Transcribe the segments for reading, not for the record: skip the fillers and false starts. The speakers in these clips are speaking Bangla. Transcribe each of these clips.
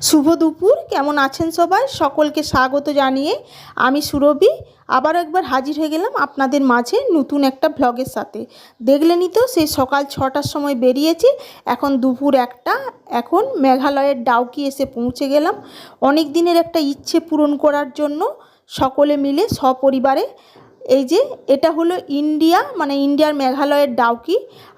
শুভ দুপুর, কেমন আছেন সবাই? সকলকে স্বাগত জানিয়ে আমি সুরভি আবার একবার হাজির হয়ে গেলাম আপনাদের মাঝে নতুন একটা ব্লগের সাথে। দেখলেনই তো, সেই সকাল 6টার সময় বেরিয়েছি, এখন দুপুর 1টা। এখন মেঘালয়ের ডাউকি এসে পৌঁছে গেলাম অনেক দিনের একটা ইচ্ছে পূরণ করার জন্য, সকলে মিলে সপরিবারে। এই যে এটা হলো ইন্ডিয়া, মানে ইন্ডিয়ার মেঘালয়ের ডাউকি।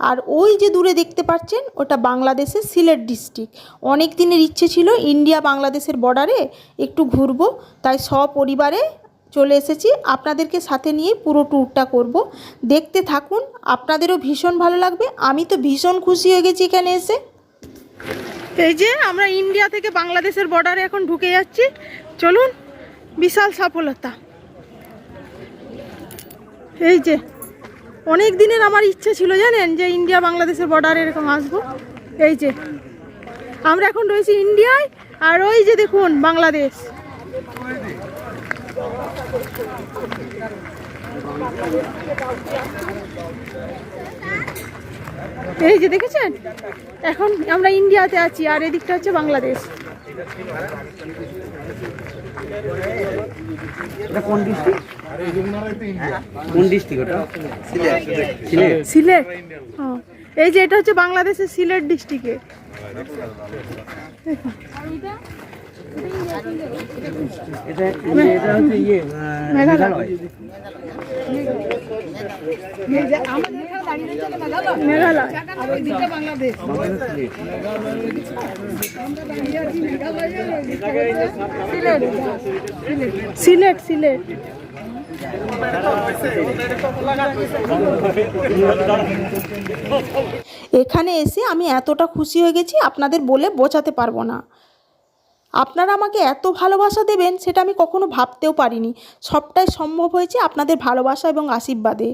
আর ওই যে দূরে দেখতে পাচ্ছেন, ওটা বাংলাদেশের সিলেট ডিস্ট্রিক্ট। অনেক দিনের ইচ্ছে ছিল ইন্ডিয়া বাংলাদেশের বর্ডারে একটু ঘুরবো, তাই সপরিবারে চলে এসেছি। আপনাদেরকে সাথে নিয়ে পুরো ট্যুরটা করব, দেখতে থাকুন, আপনাদেরও ভীষণ ভালো লাগবে। আমি তো ভীষণ খুশি হয়ে গেছি এখানে এসে। এই যে আমরা ইন্ডিয়া থেকে বাংলাদেশের বর্ডারে এখন ঢুকে যাচ্ছি, চলুন। বিশাল সফলতা। এই যে অনেক দিনের আমার ইচ্ছে ছিল, জানেন, যে ইন্ডিয়া বাংলাদেশের বর্ডারে এরকম আসবো। এই যে আমরা এখন রয়েছি ইন্ডিয়ায়, আর ওই যে দেখুন বাংলাদেশ। এই যে দেখেছেন, এখন আমরা ইন্ডিয়াতে আছি, আর এদিকটা হচ্ছে বাংলাদেশ। কোন ডিস্ট্রিক্ট? কোন ডিস্ট্রিক্ট ওটা? সিলেট। সিলেট। এই যে এটা হচ্ছে বাংলাদেশের সিলেট ডিস্ট্রিক্টে। এটা হচ্ছে মেঘালয়। মেঘালয়। সিলেট সিলেট। এখানে এসে আমি এতটা খুশি হয়ে গেছি, আপনাদের বলে বোঝাতে পারবো না। আপনারা আমাকে এত ভালোবাসা দেবেন সেটা আমি কখনো ভাবতেও পারিনি। সবটাই সম্ভব হয়েছে আপনাদের ভালোবাসা এবং আশীর্বাদে।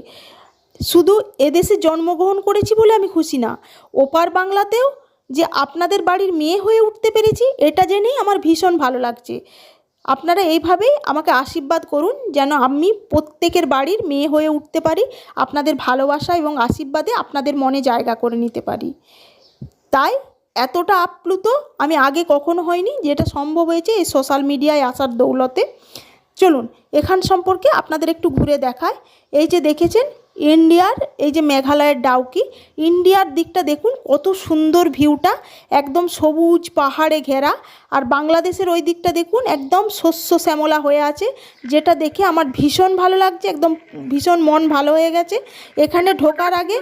শুধু এদেশে জন্মগ্রহণ করেছি বলে আমি খুশি না, ওপার বাংলাতেও যে আপনাদের বাড়ির মেয়ে হয়ে উঠতে পেরেছি, এটা জেনেই আমার ভীষণ ভালো লাগছে। আপনারা এইভাবেই আমাকে আশীর্বাদ করুন, যেন আমি প্রত্যেকের বাড়ির মেয়ে হয়ে উঠতে পারি, আপনাদের ভালোবাসা এবং আশীর্বাদে আপনাদের মনে জায়গা করে নিতে পারি। তাই এতটা আপ্লুত আমি আগে কখনো হয়নি, যেটা সম্ভব হয়েছে এই সোশ্যাল মিডিয়ায় আসার দৌলতে। চলুন এখান সম্পর্কে আপনাদের একটু ঘুরে দেখায়। এই যে দেখেছেন ইন্ডিয়ার, এই যে মেঘালয়ের ডাউকি, ইন্ডিয়ার দিকটা দেখুন কত সুন্দর ভিউটা, একদম সবুজ পাহাড়ে ঘেরা। আর বাংলাদেশের ওই দিকটা দেখুন একদম শস্য শ্যামলা হয়ে আছে, যেটা দেখে আমার ভীষণ ভালো লাগছে, একদম ভীষণ মন ভালো হয়ে গেছে। এখানে ঢোকার আগে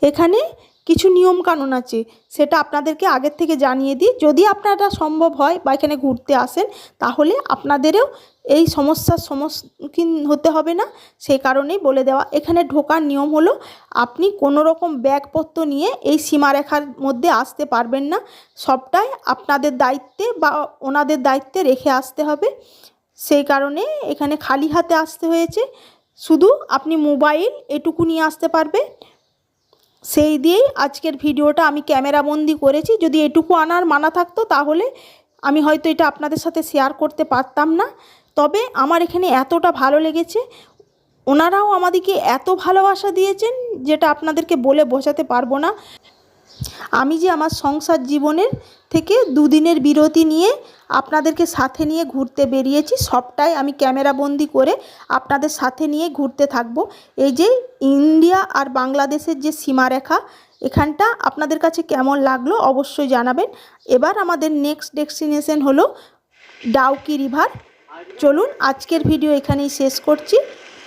এখানে কিছু নিয়মকানুন আছে, সেটা আপনাদেরকে আগের থেকে জানিয়ে দিই। যদি আপনারা সম্ভব হয় বা এখানে ঘুরতে আসেন, তাহলে আপনাদেরও এই সমস্যার সম্মুখীন হতে হবে না, সেই কারণেই বলে দেওয়া। এখানে ঢোকার নিয়ম হলো, আপনি কোনো রকম ব্যাগপত্র নিয়ে এই সীমারেখার মধ্যে আসতে পারবেন না। সবটাই আপনাদের দায়িত্বে বা ওনাদের দায়িত্বে রেখে আসতে হবে। সেই কারণে এখানে খালি হাতে আসতে হয়েছে, শুধু আপনি মোবাইল এটুকু নিয়ে আসতে পারবে। সেই দিয়েই আজকের ভিডিওটা আমি ক্যামেরাবন্দি করেছি। যদি এটুকু আনার মানা থাকতো তাহলে আমি হয়তো এটা আপনাদের সাথে শেয়ার করতে পারতাম না। তবে আমার এখানে এতটা ভালো লেগেছে, ওনারাও আমাদেরকে এত ভালোবাসা দিয়েছেন, যেটা আপনাদেরকে বলে বোঝাতে পারবো না। আমি যে আমার সংসার জীবনের থেকে 2 দিনের বিরতি নিয়ে আপনাদেরকে সাথে নিয়ে ঘুরতে বেরিয়েছি, সবটাই আমি ক্যামেরাবন্দি করে আপনাদের সাথে নিয়ে ঘুরতে থাকব। এই যে ইন্ডিয়া আর বাংলাদেশের যে সীমারেখা, এখানটা আপনাদের কাছে কেমন লাগলো অবশ্যই জানাবেন। এবার আমাদের নেক্সট ডেস্টিনেশন হলো ডাউকি রিভার। চলুন আজকের ভিডিও এখানেই শেষ করছি।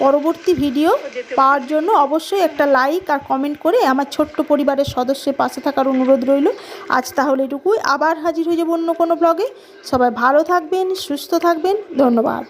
পরবর্তী ভিডিও পাওয়ার জন্য অবশ্যই একটা লাইক আর কমেন্ট করে আমার ছোট্ট পরিবারের সদস্যের পাশে থাকার অনুরোধ রইল। আজ তাহলে এটুকুই, আবার হাজির হয়ে যাব অন্য কোনো ব্লগে। সবাই ভালো থাকবেন, সুস্থ থাকবেন, ধন্যবাদ।